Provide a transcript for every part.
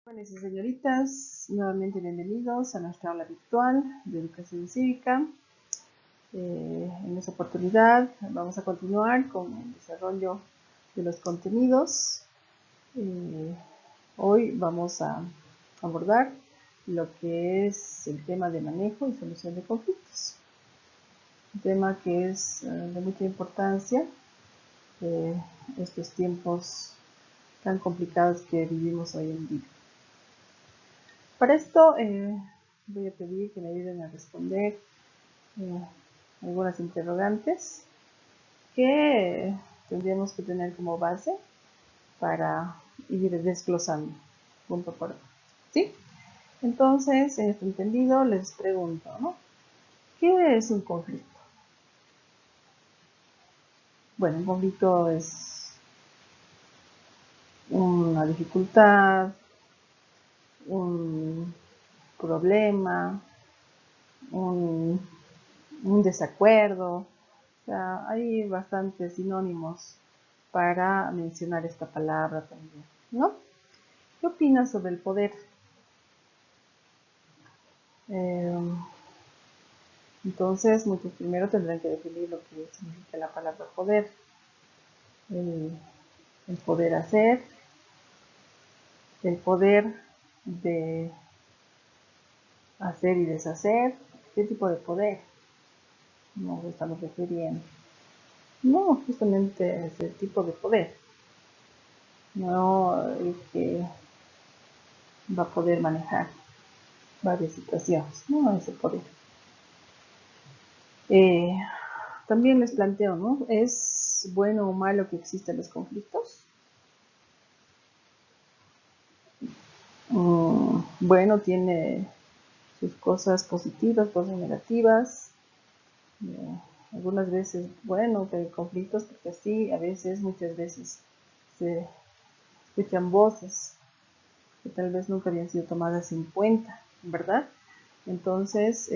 Jóvenes y señoritas, nuevamente bienvenidos a nuestra aula virtual de educación cívica. En esta oportunidad vamos a continuar con el desarrollo de los contenidos. Hoy vamos a abordar lo que es el tema de manejo y solución de conflictos. Un tema que es de mucha importancia en estos tiempos tan complicados que vivimos hoy en día. Para esto voy a pedir que me ayuden a responder algunas interrogantes que tendríamos que tener como base para ir desglosando punto por punto. ¿Sí? Entonces, en este entendido, les pregunto, ¿no? ¿Qué es un conflicto? Bueno, un conflicto es una dificultad, un problema, un desacuerdo. O sea, hay bastantes sinónimos para mencionar esta palabra también, ¿no? ¿Qué opinas sobre el poder? Entonces, muchos primero tendrán que definir lo que significa la palabra poder. El poder hacer, el poder de hacer y deshacer. ¿Qué tipo de poder nos estamos refiriendo? No, justamente es el tipo de poder, no el que va a poder manejar varias situaciones, no ese poder. También les planteo, ¿no? ¿Es bueno o malo que existan los conflictos? Bueno, tiene sus cosas positivas, cosas negativas. Algunas veces, bueno, que hay conflictos, porque así a veces, muchas veces, se escuchan voces que tal vez nunca habían sido tomadas en cuenta, ¿verdad? Entonces,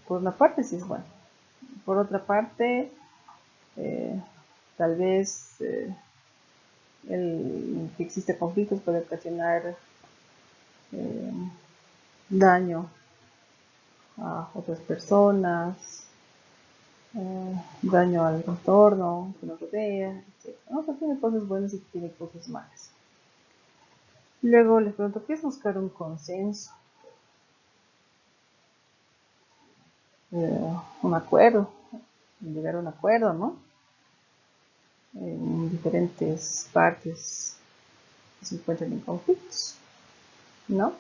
por una parte sí es bueno. Por otra parte, tal vez el que existe conflictos puede ocasionar daño a otras personas, daño al entorno que nos rodea, etc. ¿No? O sea, tiene cosas buenas y tiene cosas malas. Luego les pregunto, ¿qué es buscar un consenso? Un acuerdo, llegar a un acuerdo, ¿no? En diferentes partes que se encuentran en conflictos, ¿no?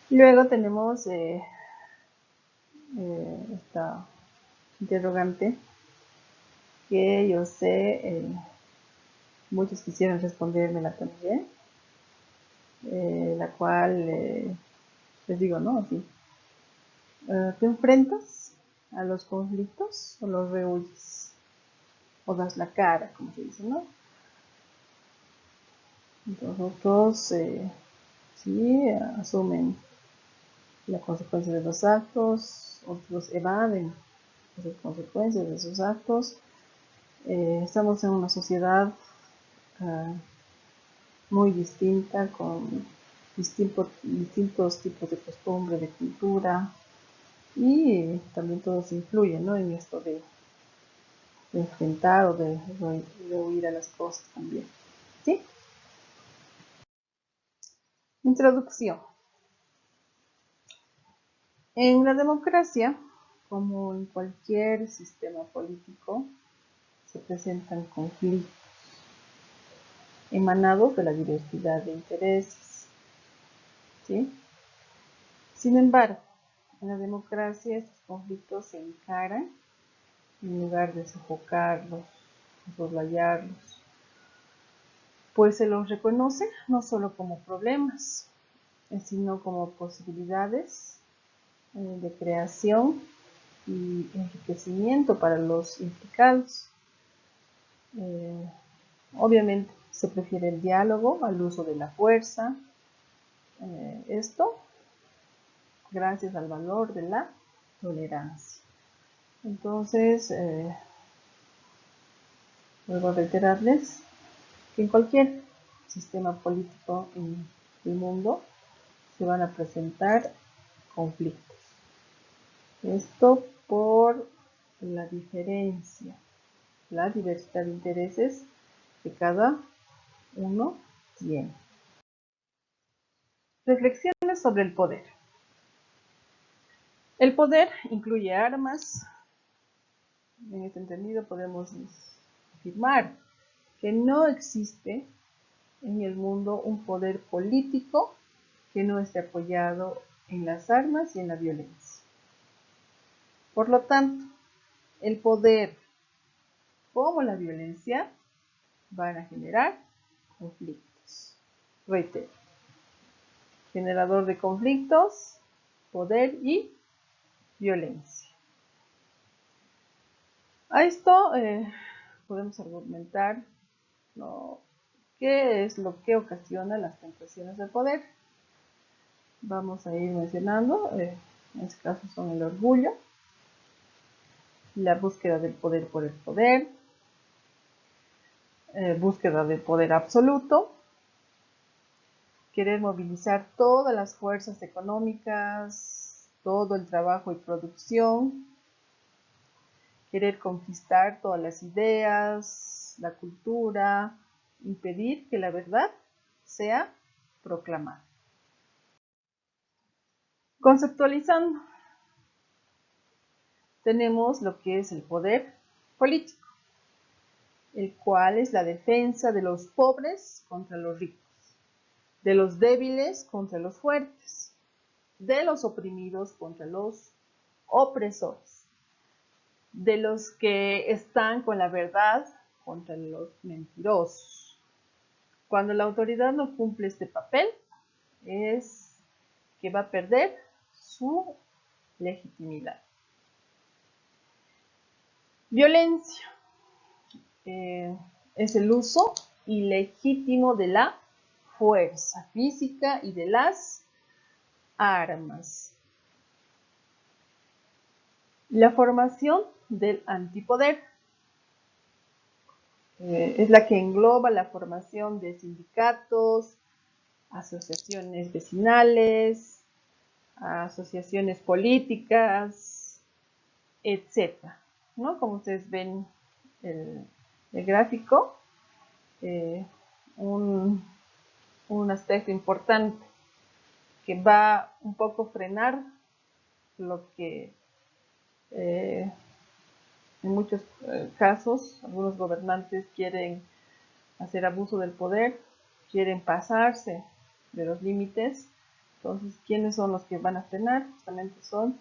Luego tenemos esta interrogante que yo sé, muchos quisieran respondérmela también, la cual les digo, ¿no? Así, ¿te enfrentas a los conflictos o los rehuyes? O das la cara, como se dice, ¿no? Entonces, otros sí asumen la consecuencia de los actos, otros evaden las consecuencias de esos actos. Estamos en una sociedad muy distinta, con distintos tipos de costumbre, de cultura, y también todo se influye, ¿no? En esto de enfrentar o de huir a las cosas también. ¿Sí? Introducción. En la democracia, como en cualquier sistema político, se presentan conflictos emanados de la diversidad de intereses, ¿sí? Sin embargo, en la democracia estos conflictos se encaran en lugar de sofocarlos, soslayarlos, pues se los reconoce no solo como problemas, sino como posibilidades de creación y enriquecimiento para los implicados. Obviamente se prefiere el diálogo al uso de la fuerza. Esto gracias al valor de la tolerancia. Entonces, vuelvo a reiterarles que en cualquier sistema político en el mundo se van a presentar conflictos. Esto por la diferencia, la diversidad de intereses que cada uno tiene. Reflexiones sobre el poder. El poder incluye armas. En este entendido podemos afirmar que no existe en el mundo un poder político que no esté apoyado en las armas y en la violencia. Por lo tanto, el poder como la violencia van a generar conflictos. Reitero, generador de conflictos, poder y violencia. A esto podemos argumentar, ¿no?, qué es lo que ocasiona las tentaciones del poder. Vamos a ir mencionando, en este caso son el orgullo, la búsqueda del poder por el poder, búsqueda del poder absoluto, querer movilizar todas las fuerzas económicas, todo el trabajo y producción, querer conquistar todas las ideas, la cultura, impedir que la verdad sea proclamada. Conceptualizando, tenemos lo que es el poder político, el cual es la defensa de los pobres contra los ricos, de los débiles contra los fuertes, de los oprimidos contra los opresores, de los que están con la verdad contra los mentirosos. Cuando la autoridad no cumple este papel, es que va a perder su legitimidad. Violencia es el uso ilegítimo de la fuerza física y de las armas. La formación del antipoder es la que engloba la formación de sindicatos, asociaciones vecinales, asociaciones políticas, etc., ¿no? Como ustedes ven el gráfico, un aspecto importante que va un poco a frenar lo que en muchos casos algunos gobernantes quieren hacer abuso del poder, quieren pasarse de los límites. Entonces, ¿quiénes son los que van a frenar? Justamente son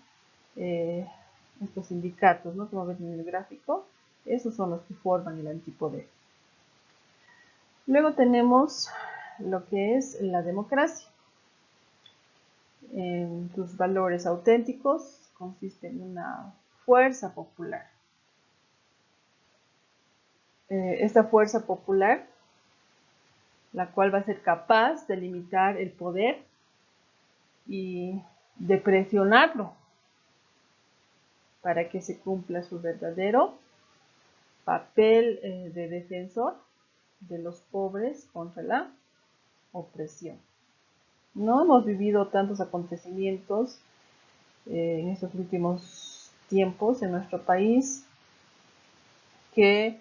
estos sindicatos, ¿no? Como ven en el gráfico, esos son los que forman el antipoder. Luego tenemos lo que es la democracia. En sus valores auténticos consiste en una fuerza popular. Esta fuerza popular, la cual va a ser capaz de limitar el poder y de presionarlo para que se cumpla su verdadero papel de defensor de los pobres contra la opresión. No hemos vivido tantos acontecimientos en estos últimos tiempos en nuestro país que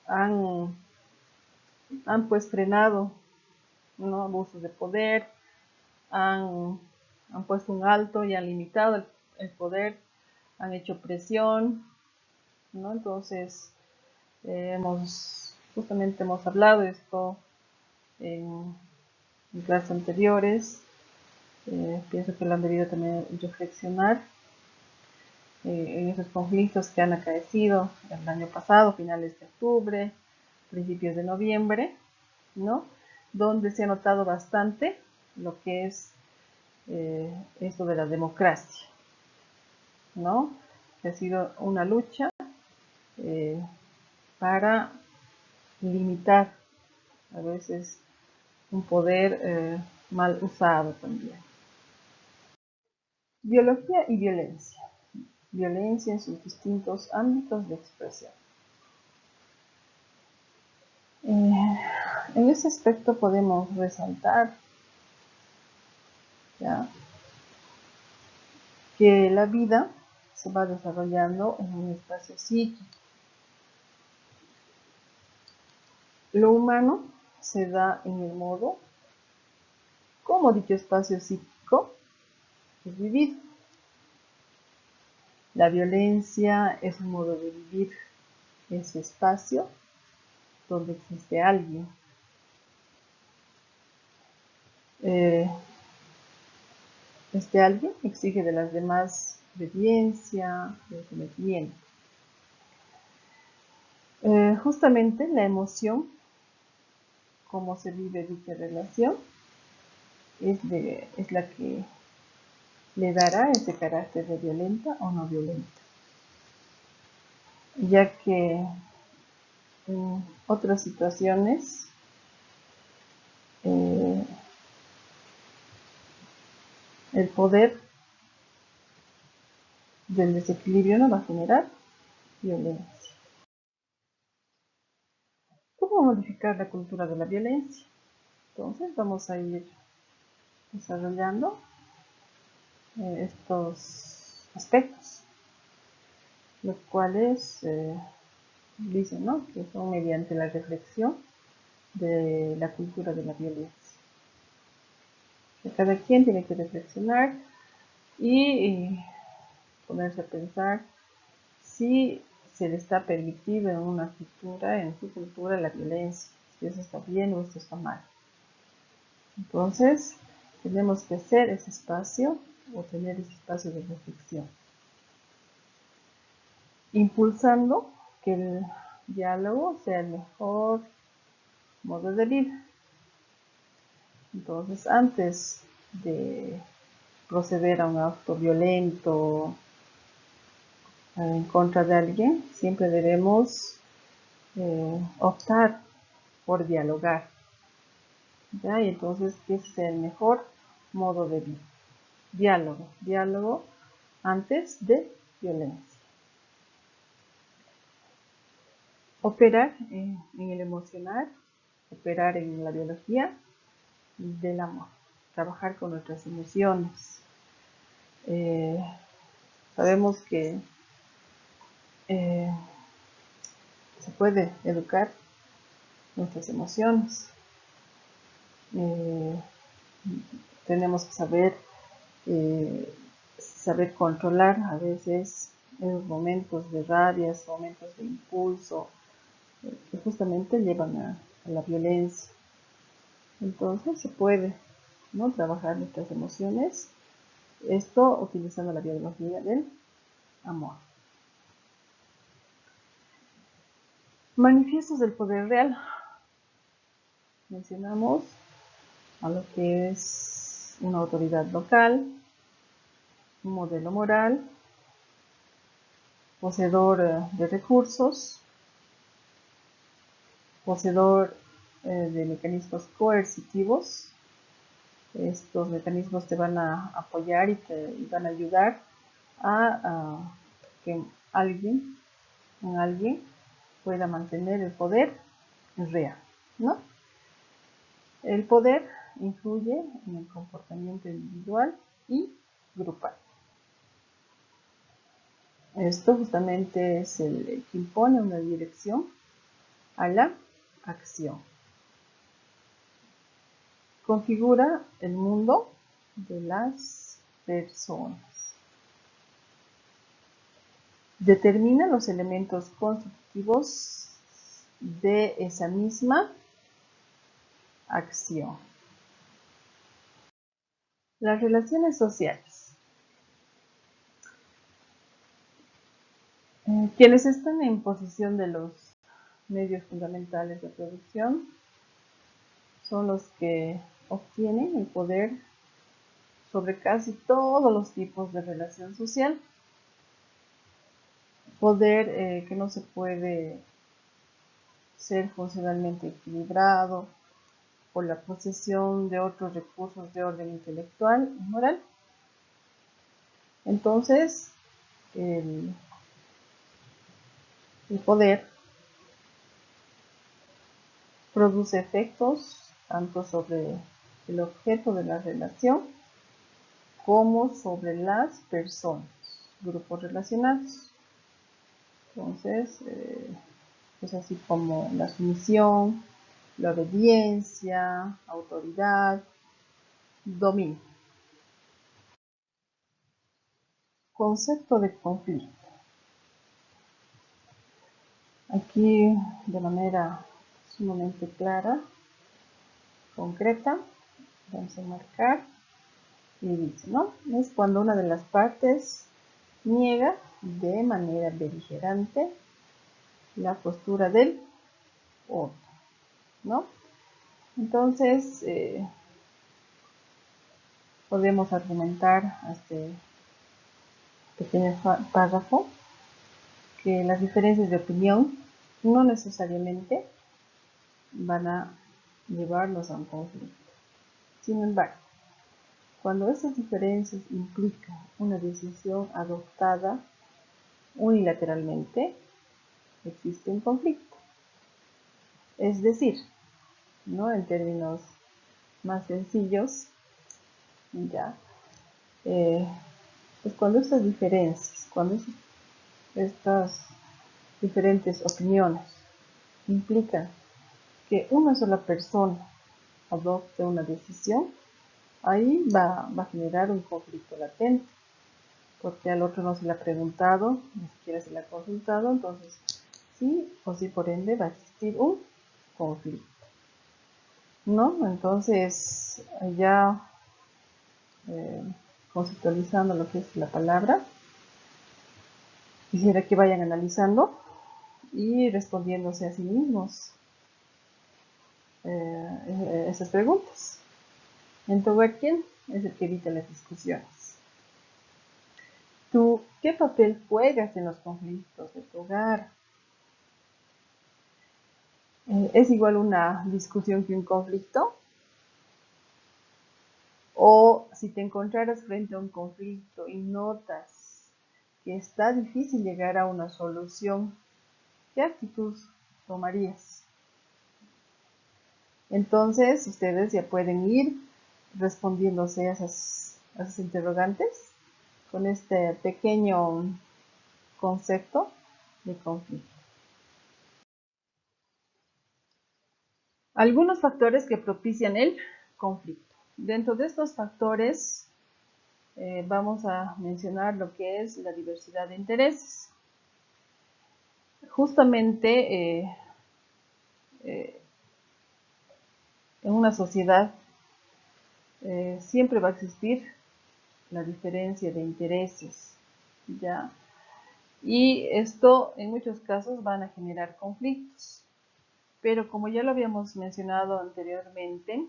han pues frenado, ¿no?, abusos de poder, han puesto un alto y han limitado el poder, han hecho presión, ¿no? Entonces justamente hemos hablado de esto en clases anteriores. Pienso que lo han debido también reflexionar en esos conflictos que han acaecido el año pasado, finales de octubre, principios de noviembre, ¿no?, donde se ha notado bastante lo que es esto de la democracia, ¿no?, que ha sido una lucha para limitar a veces un poder mal usado también. Biología y violencia. Violencia en sus distintos ámbitos de expresión. En ese aspecto podemos resaltar, ¿ya?, que la vida se va desarrollando en un espacio psíquico. Lo humano se da en el modo como dicho espacio psíquico es vivido. La violencia es un modo de vivir ese espacio donde existe alguien. Este alguien exige de las demás obediencia, sometimiento. Justamente la emoción, cómo se vive dicha relación, es la que le dará ese carácter de violenta o no violenta, ya que en otras situaciones el poder del desequilibrio no va a generar violencia. ¿Cómo modificar la cultura de la violencia? Entonces vamos a ir desarrollando estos aspectos, los cuales dicen, ¿no?, que son mediante la reflexión de la cultura de la violencia. Que cada quien tiene que reflexionar y ponerse a pensar si se le está permitido en una cultura, en su cultura, la violencia, si eso está bien o esto está mal. Entonces, tenemos que hacer ese espacio o tener ese espacio de reflexión, impulsando que el diálogo sea el mejor modo de vida. Entonces, antes de proceder a un acto violento en contra de alguien, siempre debemos optar por dialogar, ¿ya? Y entonces, ¿qué es el mejor modo de vida? Diálogo antes de violencia. Operar en el emocional, operar en la biología del amor, trabajar con nuestras emociones. Sabemos que se puede educar nuestras emociones. Tenemos que saber controlar a veces esos momentos de rabia, momentos de impulso, que justamente llevan a la violencia. Entonces se puede, ¿no?, trabajar nuestras emociones, esto utilizando la biología del amor. Manifiestos del poder real. Mencionamos a lo que es una autoridad local, un modelo moral, poseedor de recursos, poseedor de mecanismos coercitivos. Estos mecanismos te van a apoyar y te van a ayudar a que alguien pueda mantener el poder real, ¿no? El poder influye en el comportamiento individual y grupal. Esto justamente es el que impone una dirección a la acción. Configura el mundo de las personas. Determina los elementos constitutivos de esa misma acción. Las relaciones sociales. Quienes están en posesión de los medios fundamentales de producción son los que obtienen el poder sobre casi todos los tipos de relación social. Poder que no se puede ser funcionalmente equilibrado por la posesión de otros recursos de orden intelectual y moral. Entonces, el poder produce efectos tanto sobre el objeto de la relación como sobre las personas, grupos relacionados. Entonces, es así como la sumisión, la obediencia, autoridad, dominio. Concepto de conflicto. Aquí, de manera sumamente clara, concreta, vamos a marcar y dice, ¿no? Es cuando una de las partes niega de manera beligerante la postura del otro, ¿no? Entonces, podemos argumentar a este pequeño párrafo que las diferencias de opinión no necesariamente van a llevarnos a un conflicto. Sin embargo, cuando esas diferencias implican una decisión adoptada unilateralmente, existe un conflicto. Es decir, ¿no? En términos más sencillos, ya, pues cuando estas diferencias, cuando estas diferentes opiniones implican que una sola persona adopte una decisión, ahí va a generar un conflicto latente, porque al otro no se le ha preguntado, ni siquiera se le ha consultado, entonces sí o sí por ende va a existir un conflicto, ¿no? Entonces ya conceptualizando lo que es la palabra, quisiera que vayan analizando y respondiéndose a sí mismos esas preguntas. En tu hogar, ¿quién es el que evita las discusiones? ¿Tú qué papel juegas en los conflictos de tu hogar? ¿Es igual una discusión que un conflicto? O si te encontraras frente a un conflicto y notas que está difícil llegar a una solución, ¿qué actitud tomarías? Entonces, ustedes ya pueden ir respondiéndose a esas interrogantes con este pequeño concepto de conflicto. Algunos factores que propician el conflicto. Dentro de estos factores vamos a mencionar lo que es la diversidad de intereses. Justamente en una sociedad siempre va a existir la diferencia de intereses, ¿ya? Y esto en muchos casos van a generar conflictos. Pero como ya lo habíamos mencionado anteriormente,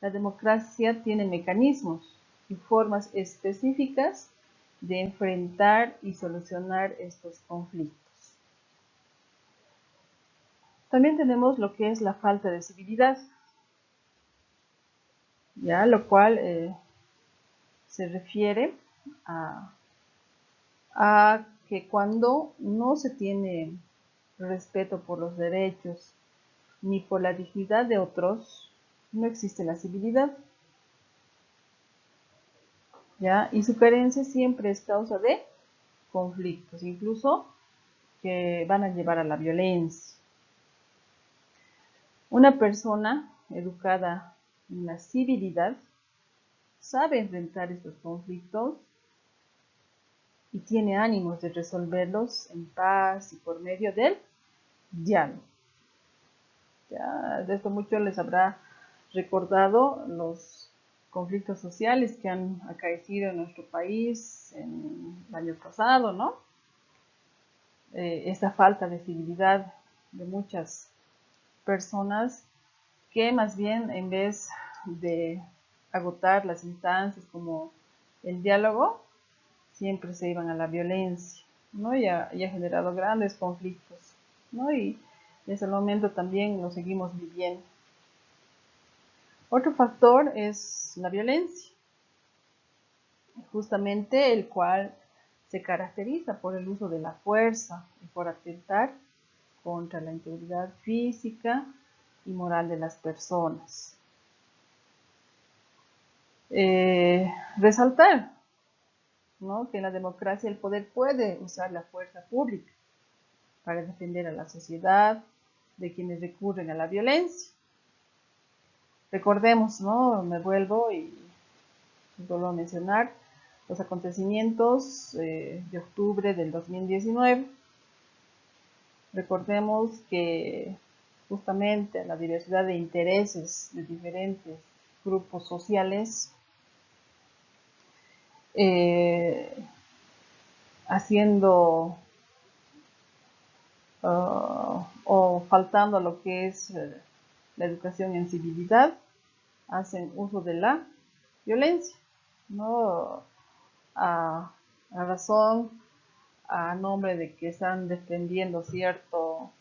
la democracia tiene mecanismos y formas específicas de enfrentar y solucionar estos conflictos. También tenemos lo que es la falta de civilidad, ¿ya? Lo cual se refiere a que cuando no se tiene respeto por los derechos ni por la dignidad de otros, no existe la civilidad, ¿ya? Y su carencia siempre es causa de conflictos, incluso que van a llevar a la violencia. Una persona educada en la civilidad sabe enfrentar estos conflictos y tiene ánimos de resolverlos en paz y por medio del diálogo. Ya de esto mucho les habrá recordado los conflictos sociales que han acaecido en nuestro país en el año pasado, ¿no? Esa falta de civilidad de muchas personas que más bien en vez de agotar las instancias como el diálogo, siempre se iban a la violencia, ¿no? Y ha generado grandes conflictos, ¿no? Y desde el momento también lo seguimos viviendo. Otro factor es la violencia, justamente el cual se caracteriza por el uso de la fuerza y por atentar contra la integridad física y moral de las personas. Resaltar, ¿no?, que en la democracia el poder puede usar la fuerza pública para defender a la sociedad de quienes recurren a la violencia. Recordemos, ¿no?, me vuelvo a mencionar los acontecimientos de octubre del 2019. Recordemos que justamente la diversidad de intereses de diferentes grupos sociales haciendo o faltando a lo que es la educación en civilidad, hacen uso de la violencia, ¿no?, a razón, a nombre de que están defendiendo cierto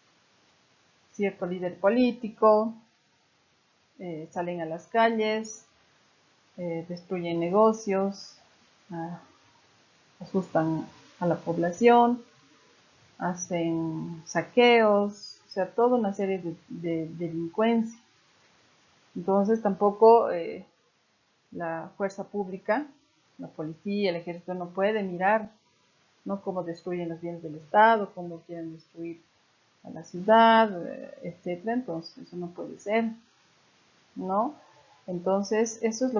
líder político, salen a las calles, destruyen negocios, asustan a la población, hacen saqueos, o sea, toda una serie de delincuencia. Entonces tampoco la fuerza pública, la policía, el ejército no puede mirar, ¿no?, cómo destruyen los bienes del Estado, cómo quieren destruir a la ciudad, etcétera. Entonces eso no puede ser, ¿no? Entonces eso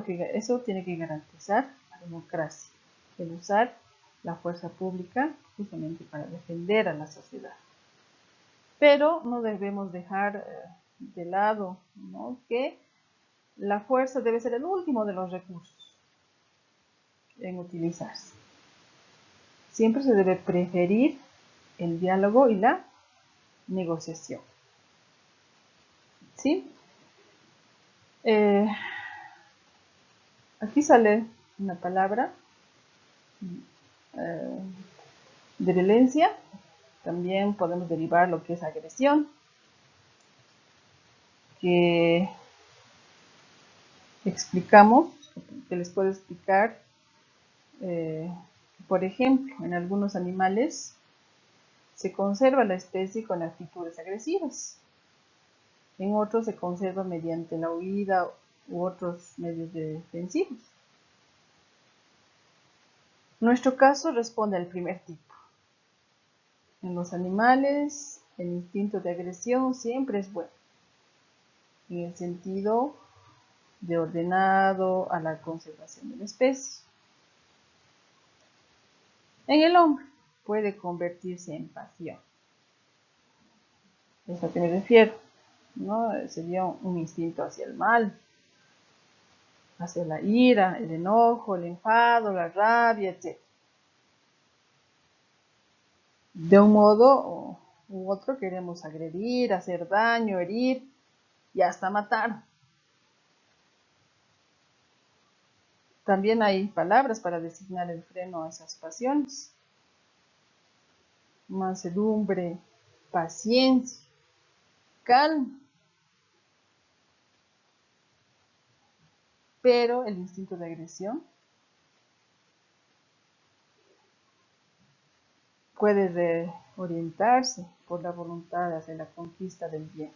tiene que garantizar la democracia, el usar la fuerza pública justamente para defender a la sociedad. Pero no debemos dejar de lado, ¿no?, que la fuerza debe ser el último de los recursos en utilizarse. Siempre se debe preferir el diálogo y la negociación. ¿Sí? Aquí sale una palabra de violencia. También podemos derivar lo que es agresión, que explicamos, que les puedo explicar, por ejemplo, en algunos animales se conserva la especie con actitudes agresivas, en otros se conserva mediante la huida u otros medios defensivos. Nuestro caso responde al primer tipo. En los animales, el instinto de agresión siempre es bueno, en el sentido de ordenado a la conservación de la especie. En el hombre puede convertirse en pasión. Es a lo que me refiero, ¿no? Sería un instinto hacia el mal, hacia la ira, el enojo, el enfado, la rabia, etc. De un modo u otro queremos agredir, hacer daño, herir y hasta matar. También hay palabras para designar el freno a esas pasiones: mansedumbre, paciencia, calma. Pero el instinto de agresión puede reorientarse por la voluntad hacia la conquista del bien,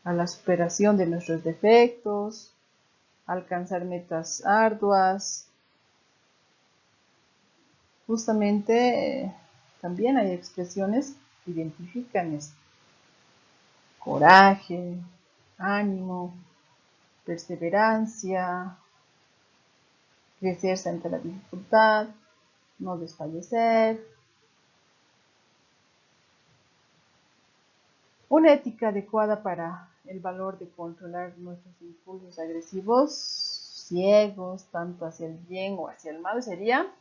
a la superación de nuestros defectos, a alcanzar metas arduas. Justamente también hay expresiones que identifican esto: coraje, ánimo, perseverancia, crecerse ante la dificultad, no desfallecer. Una ética adecuada para el valor de controlar nuestros impulsos agresivos, ciegos, tanto hacia el bien o hacia el mal, sería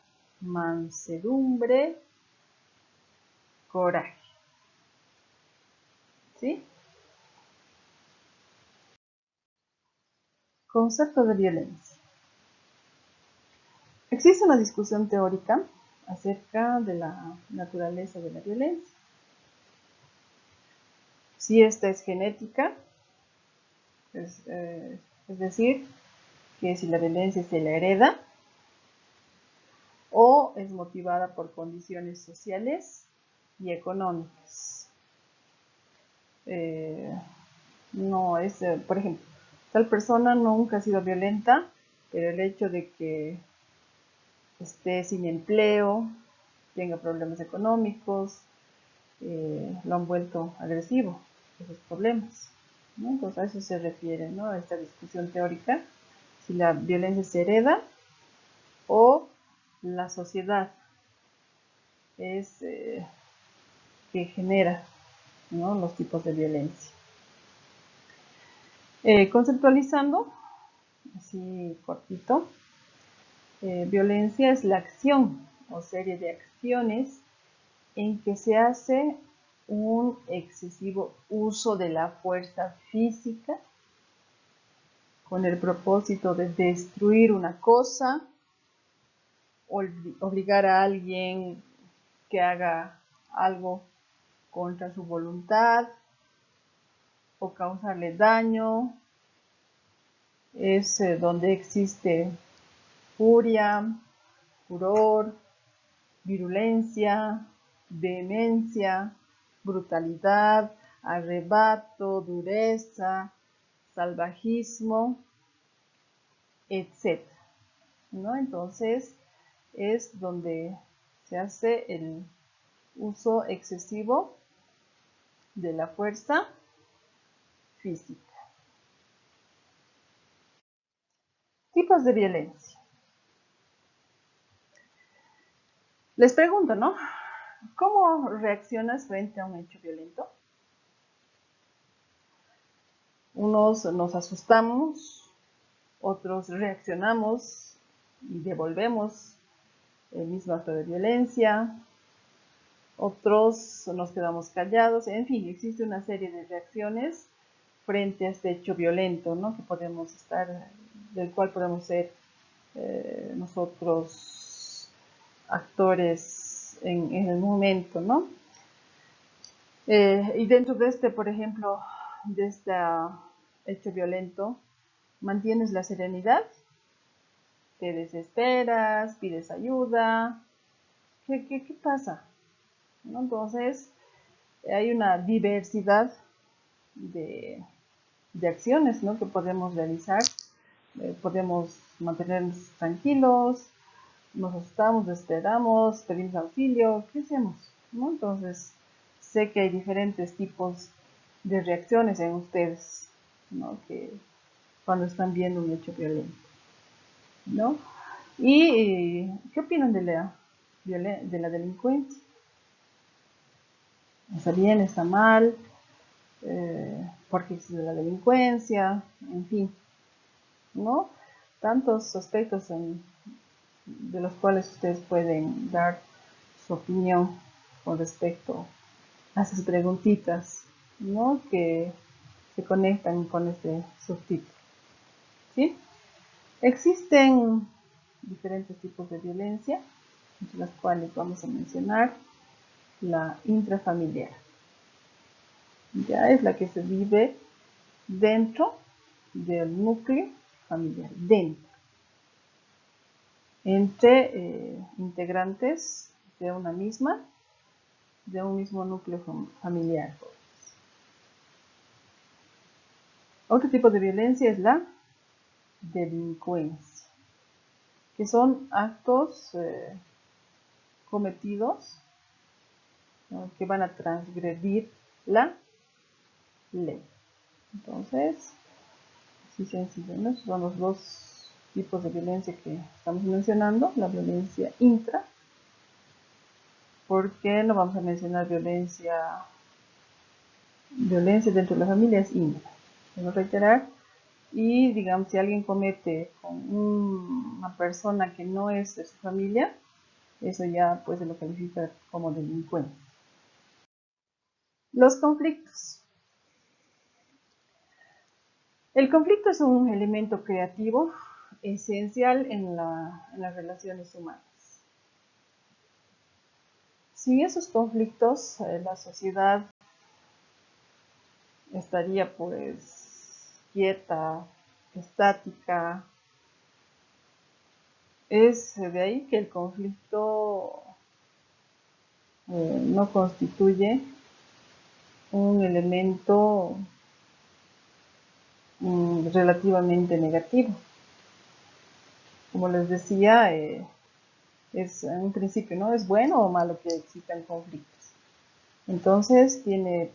mansedumbre, coraje. ¿Sí? Concepto de violencia. Existe una discusión teórica acerca de la naturaleza de la violencia. Si esta es genética, es decir, que si la violencia se la hereda, o es motivada por condiciones sociales y económicas. no es, por ejemplo, tal persona nunca ha sido violenta, pero el hecho de que esté sin empleo, tenga problemas económicos, lo han vuelto agresivo, esos problemas, ¿no? Entonces a eso se refiere, ¿no? A esta discusión teórica, si la violencia se hereda o la sociedad es que genera, ¿no?, los tipos de violencia. Conceptualizando, así cortito, violencia es la acción o serie de acciones en que se hace un excesivo uso de la fuerza física con el propósito de destruir una cosa, obligar a alguien que haga algo contra su voluntad o causarle daño. Es donde existe furia, furor, virulencia, vehemencia, brutalidad, arrebato, dureza, salvajismo, etc., ¿no? Entonces es donde se hace el uso excesivo de la fuerza física. Tipos de violencia. Les pregunto, ¿no? ¿Cómo reaccionas frente a un hecho violento? Unos nos asustamos, otros reaccionamos y devolvemos el mismo acto de violencia, otros nos quedamos callados, en fin, existe una serie de reacciones frente a este hecho violento, ¿no?, que podemos estar, del cual podemos ser nosotros actores en el momento, ¿no? Y dentro de este, por ejemplo, de este hecho violento, mantienes la serenidad, te desesperas, pides ayuda. ¿Qué pasa? ¿No? Entonces, hay una diversidad de acciones, ¿no?, que podemos realizar. Podemos mantenernos tranquilos, nos asustamos, desesperamos, pedimos auxilio, ¿qué hacemos? ¿No? Entonces, sé que hay diferentes tipos de reacciones en ustedes, ¿no?, que cuando están viendo un hecho violento, ¿no? ¿Y qué opinan de la delincuencia? ¿Está bien, está mal? ¿Por qué existe la delincuencia? En fin, ¿no? Tantos aspectos de los cuales ustedes pueden dar su opinión con respecto a esas preguntitas, ¿no?, que se conectan con este subtítulo, ¿sí? Existen diferentes tipos de violencia, entre las cuales vamos a mencionar la intrafamiliar. Ya es la que se vive dentro del núcleo familiar, dentro, entre integrantes de un mismo núcleo familiar. Otro tipo de violencia es la delincuencia, que son actos cometidos, ¿no?, que van a transgredir la ley. Entonces, así sencillo, ¿no? Estos son los dos tipos de violencia que estamos mencionando, la violencia intra. ¿Por qué no vamos a mencionar violencia dentro de la familia? Es intra. Quiero reiterar. Y digamos, si alguien comete con una persona que no es de su familia, eso ya pues se lo califica como delincuente. Los conflictos. El conflicto es un elemento creativo esencial en las relaciones humanas. Sin esos conflictos, la sociedad estaría pues quieta, estática. Es de ahí que el conflicto no constituye un elemento relativamente negativo. Como les decía, es en un principio, ¿no? Es bueno o malo que existan conflictos. Entonces tiene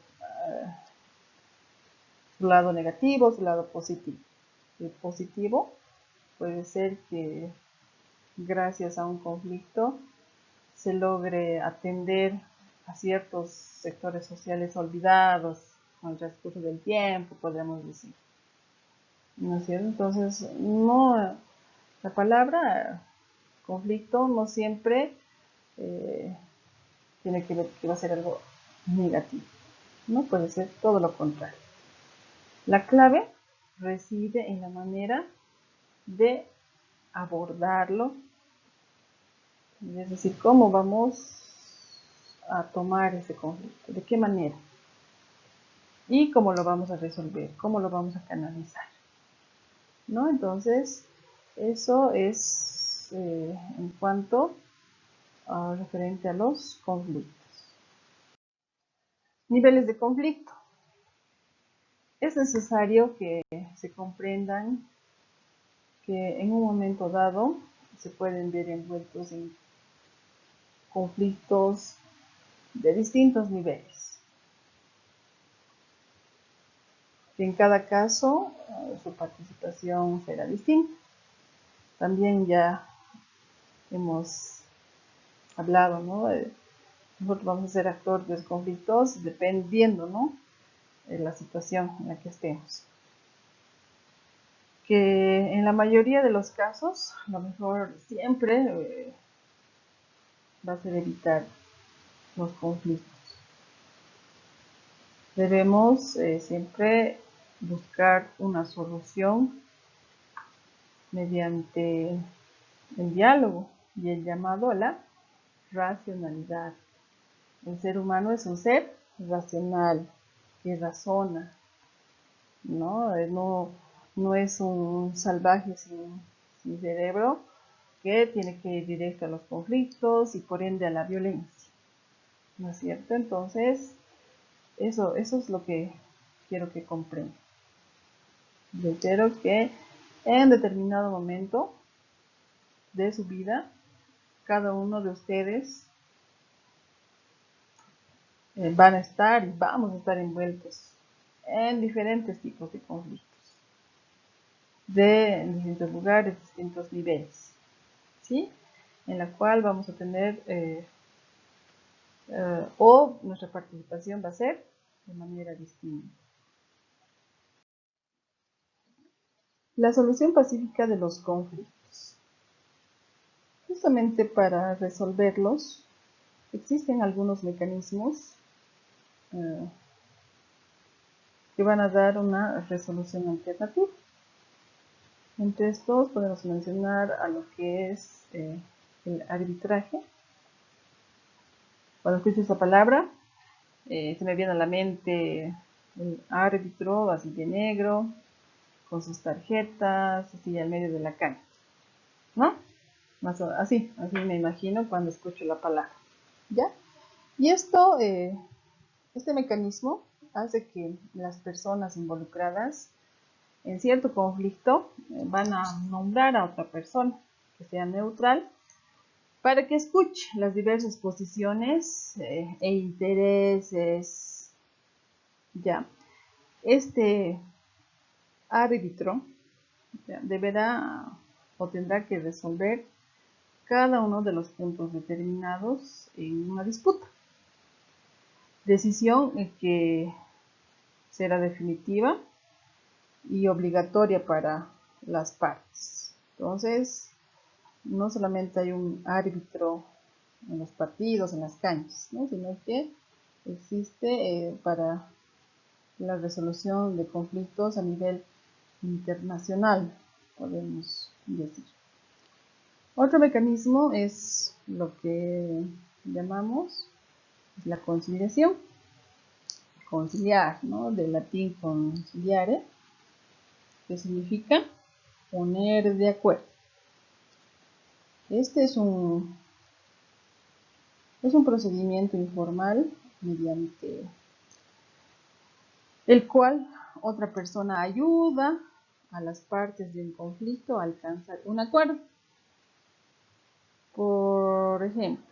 su lado negativo, su lado positivo. El positivo puede ser que gracias a un conflicto se logre atender a ciertos sectores sociales olvidados con el transcurso del tiempo, podríamos decir. ¿No es cierto? Entonces, no, la palabra conflicto no siempre tiene que ver que va a ser algo negativo, no puede ser todo lo contrario. La clave reside en la manera de abordarlo, es decir, cómo vamos a tomar ese conflicto, de qué manera y cómo lo vamos a resolver, cómo lo vamos a canalizar, ¿no? Entonces, eso es en cuanto referente a los conflictos. Niveles de conflicto. Es necesario que se comprendan que en un momento dado se pueden ver envueltos en conflictos de distintos niveles. En cada caso, su participación será distinta. También ya hemos hablado, ¿no? Nosotros vamos a ser actores de conflictos dependiendo, ¿no?, de la situación en la que estemos. Que en la mayoría de los casos, lo mejor siempre va a ser evitar los conflictos. Debemos siempre buscar una solución mediante el diálogo y el llamado a la racionalidad. El ser humano es un ser racional, que razona, ¿no? No es un salvaje sin cerebro que tiene que ir directo a los conflictos y por ende a la violencia, ¿no es cierto? Entonces, eso es lo que quiero que comprendan. Reitero que en determinado momento de su vida, cada uno de ustedes van a estar y vamos a estar envueltos en diferentes tipos de conflictos, de distintos lugares, distintos niveles, ¿sí? En la cual vamos a tener, o nuestra participación va a ser de manera distinta. La solución pacífica de los conflictos. Justamente para resolverlos, existen algunos mecanismos que van a dar una resolución alternativa. Entre estos podemos mencionar a lo que es el arbitraje. Cuando escucho esa palabra, se me viene a la mente el árbitro así de negro, con sus tarjetas, así al medio de la cancha, ¿no? Así me imagino cuando escucho la palabra, ¿ya? Y este mecanismo hace que las personas involucradas en cierto conflicto van a nombrar a otra persona que sea neutral para que escuche las diversas posiciones e intereses. Ya, este árbitro deberá o tendrá que resolver cada uno de los puntos determinados en una disputa. Decisión que será definitiva y obligatoria para las partes. Entonces, no solamente hay un árbitro en los partidos, en las canchas, ¿no?, sino que existe para la resolución de conflictos a nivel internacional, podemos decir. Otro mecanismo es lo que llamamos la conciliación. Conciliar, ¿no?, del latín conciliare, que significa poner de acuerdo. Este es un procedimiento informal mediante el cual otra persona ayuda a las partes de un conflicto a alcanzar un acuerdo. Por ejemplo,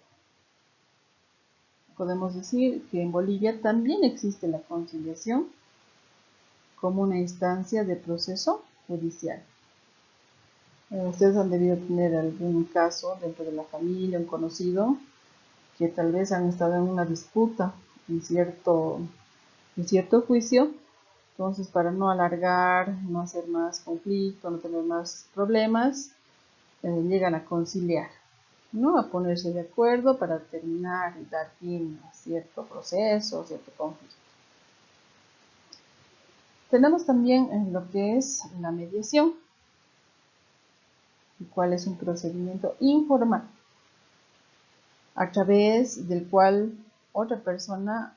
podemos decir que en Bolivia también existe la conciliación como una instancia de proceso judicial. Ustedes han debido tener algún caso dentro de la familia, un conocido, que tal vez han estado en una disputa en cierto juicio. Entonces, para no alargar, no hacer más conflicto, no tener más problemas, llegan a conciliar, ¿no? A ponerse de acuerdo para terminar y dar fin a cierto proceso, cierto conflicto. Tenemos también lo que es la mediación, el cual es un procedimiento informal, a través del cual otra persona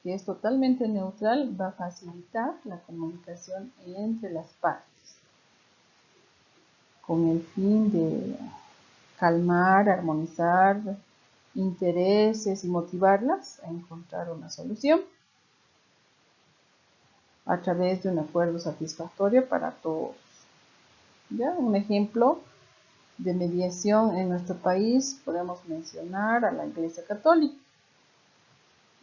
que es totalmente neutral va a facilitar la comunicación entre las partes, con el fin de calmar, armonizar intereses y motivarlas a encontrar una solución a través de un acuerdo satisfactorio para todos. ¿Ya? Un ejemplo de mediación en nuestro país podemos mencionar a la Iglesia Católica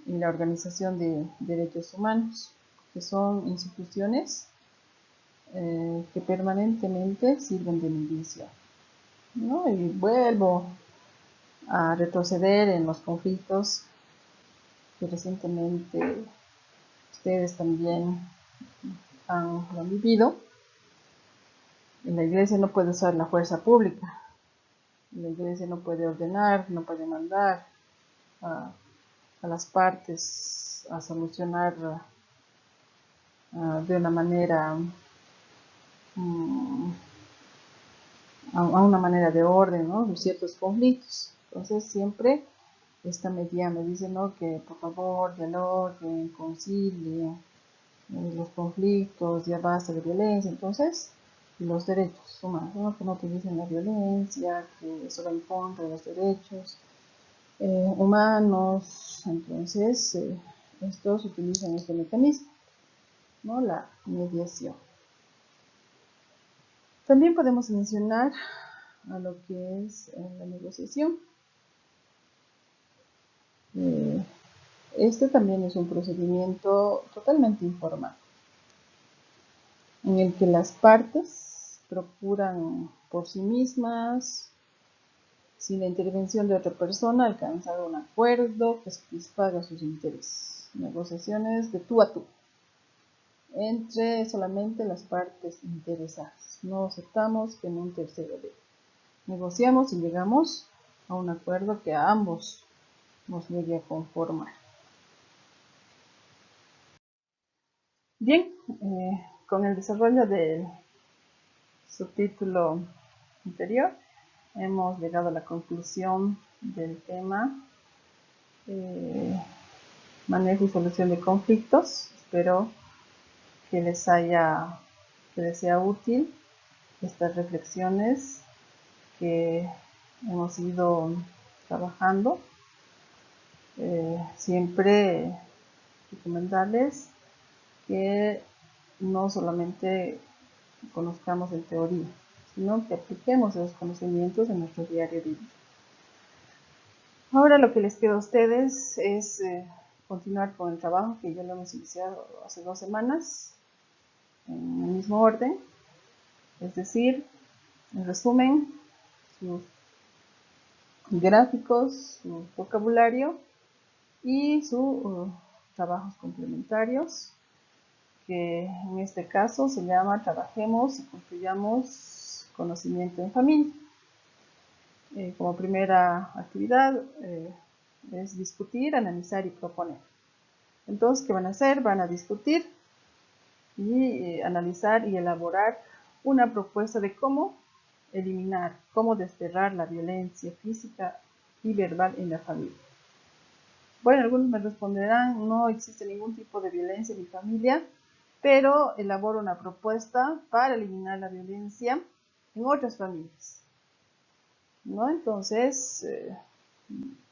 y la Organización de Derechos Humanos, que son instituciones que permanentemente sirven de mediación, ¿no? Y vuelvo a retroceder en los conflictos que recientemente ustedes también lo han vivido. La iglesia no puede usar la fuerza pública, la iglesia no puede ordenar, no puede mandar a las partes a solucionar de una manera a una manera de orden, ¿no? De ciertos conflictos. Entonces siempre está mediando, dice, ¿no? Que por favor dialoguen, concilien los conflictos, ya basta de violencia. Entonces, los derechos humanos, ¿no? Que no utilicen la violencia, que eso va en contra de los derechos humanos. Entonces, estos utilizan este mecanismo, ¿no? La mediación. También podemos mencionar a lo que es la negociación. Este también es un procedimiento totalmente informal, en el que las partes procuran por sí mismas, sin la intervención de otra persona, alcanzar un acuerdo que satisfaga sus intereses. Negociaciones de tú a tú, entre solamente las partes interesadas. No aceptamos que en un tercero de. Negociamos y llegamos a un acuerdo que a ambos nos llegue a conformar. Bien, con el desarrollo del subtítulo anterior, hemos llegado a la conclusión del tema manejo y solución de conflictos. Espero que les sea útil estas reflexiones que hemos ido trabajando. Siempre recomendarles que no solamente conozcamos en teoría, sino que apliquemos esos conocimientos en nuestro diario vivir. Ahora lo que les pido a ustedes es continuar con el trabajo que ya lo hemos iniciado hace 2 semanas, en el mismo orden, es decir, en resumen, sus gráficos, su vocabulario y sus trabajos complementarios, que en este caso se llama Trabajemos y construyamos conocimiento en familia. Como primera actividad es discutir, analizar y proponer. Entonces, ¿qué van a hacer? Van a discutir y analizar y elaborar una propuesta de cómo eliminar, cómo desterrar la violencia física y verbal en la familia. Bueno, algunos me responderán, no existe ningún tipo de violencia en mi familia, pero elaboro una propuesta para eliminar la violencia en otras familias, ¿no? Entonces,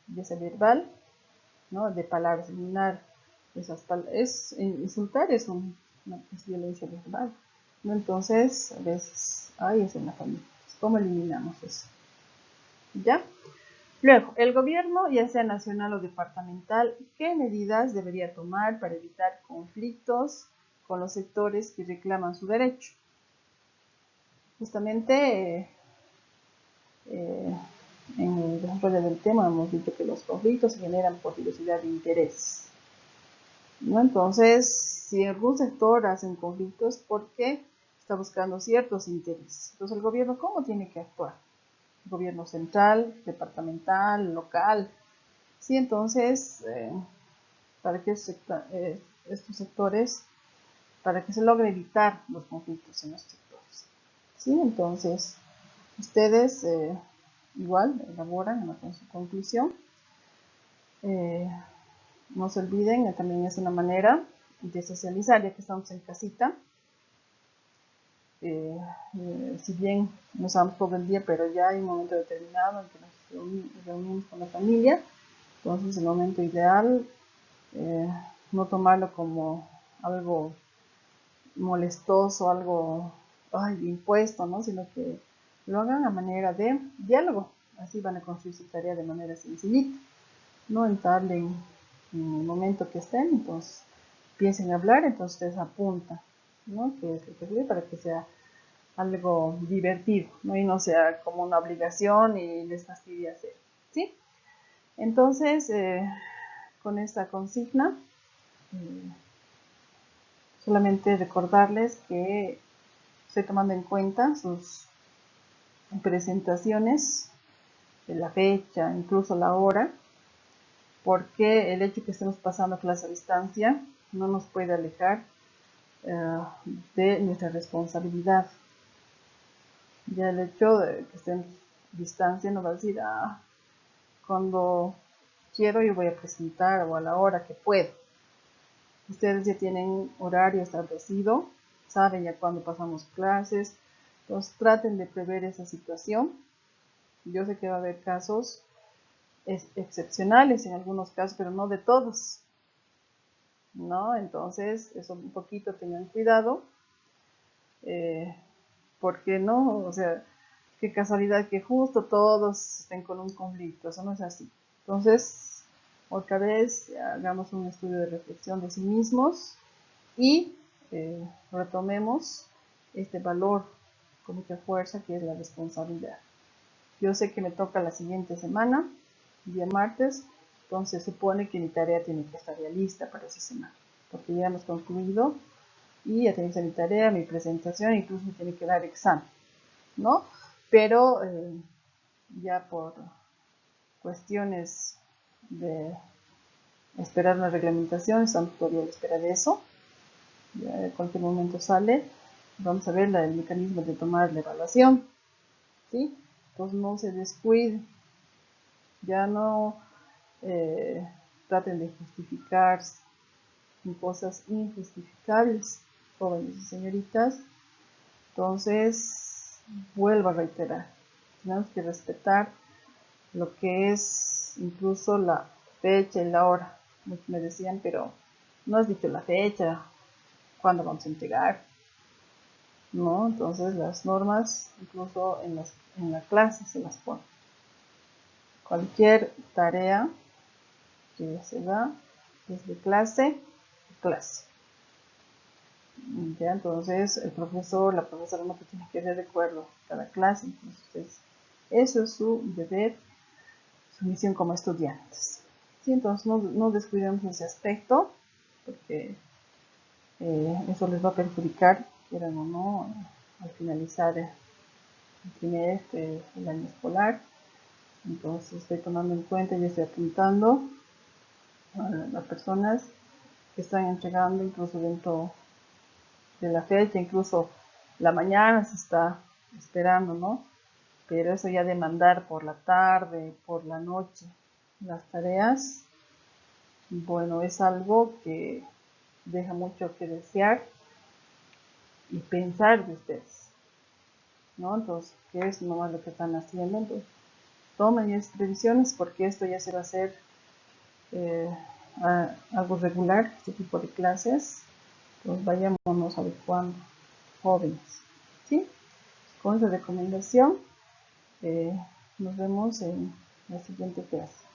ya sea verbal, ¿no? De palabras, eliminar Insultar es violencia verbal, ¿no? Entonces, a veces hay eso en la familia. ¿Cómo eliminamos eso? ¿Ya? Luego, el gobierno, ya sea nacional o departamental, ¿qué medidas debería tomar para evitar conflictos con los sectores que reclaman su derecho? Justamente en el desarrollo del tema hemos dicho que los conflictos se generan por diversidad de intereses, ¿no? Entonces, si algún sector hace un conflicto es porque está buscando ciertos intereses. Entonces, el gobierno, ¿cómo tiene que actuar? El gobierno central, departamental, local. Sí, entonces, para que estos sectores, para que se logre evitar los conflictos en los sectores. Sí, entonces, ustedes igual elaboran en su conclusión. No se olviden, también es una manera de socializar, ya que estamos en casita. Si bien no estamos todo el día, pero ya hay un momento determinado en que nos reunimos con la familia. Entonces, el momento ideal, no tomarlo como algo molestoso, algo impuesto, ¿no? Sino que lo hagan a manera de diálogo. Así van a construir su tarea de manera sencillita. No entrarle en el momento que estén, entonces piensen hablar, entonces ustedes apuntan, ¿no? Que es lo que sirve para que sea algo divertido, ¿no? Y no sea como una obligación y les fastidie hacer, ¿sí? Entonces, con esta consigna, solamente recordarles que estoy tomando en cuenta sus presentaciones, de la fecha, incluso la hora, porque el hecho que estemos pasando clase a distancia no nos puede alejar de nuestra responsabilidad. Ya el hecho de que estén a distancia no va a decir, cuando quiero yo voy a presentar o a la hora que puedo. Ustedes ya tienen horario establecido, saben ya cuándo pasamos clases, entonces traten de prever esa situación. Yo sé que va a haber casos excepcionales en algunos casos, pero no de todos, ¿no? Entonces, eso un poquito tengan cuidado, porque no, o sea, qué casualidad que justo todos estén con un conflicto, eso no es así. Entonces, otra vez, hagamos un estudio de reflexión de sí mismos y retomemos este valor con mucha fuerza que es la responsabilidad. Yo sé que me toca la siguiente semana, día martes, entonces supone que mi tarea tiene que estar ya lista para esa semana, porque ya hemos concluido y ya tenéis mi tarea, mi presentación, incluso me tiene que dar examen, ¿no? Pero ya por cuestiones de esperar una reglamentación, estamos todavía a la espera de eso, ya en cualquier momento sale, vamos a ver el mecanismo de tomar la evaluación, ¿sí? Entonces no se descuide, ya no traten de justificarse en cosas injustificables, jóvenes y señoritas. Entonces, vuelvo a reiterar, tenemos que respetar lo que es incluso la fecha y la hora. Me decían, pero no has dicho la fecha, cuándo vamos a entregar, ¿no? Entonces las normas, incluso en la clase se las ponen. Cualquier tarea que se da desde clase a clase. ¿Ya? Entonces el profesor, la profesora no te tiene que hacer recuerdo cada clase, entonces eso es su deber, su misión como estudiantes. ¿Sí? Entonces no descuidemos ese aspecto, porque eso les va a perjudicar, quieran o no, al finalizar el trimestre, el año escolar. Entonces estoy tomando en cuenta y estoy apuntando a las personas que están entregando incluso dentro de la fecha, incluso la mañana se está esperando, ¿no? Pero eso ya de mandar por la tarde, por la noche, las tareas, bueno, es algo que deja mucho que desear y pensar de ustedes, ¿no? Entonces, ¿qué es nomás lo que están haciendo? Entonces, tomen esas previsiones porque esto ya se va a hacer algo regular, este tipo de clases, pues vayámonos adecuando, jóvenes, ¿sí? Con esa recomendación, nos vemos en la siguiente clase.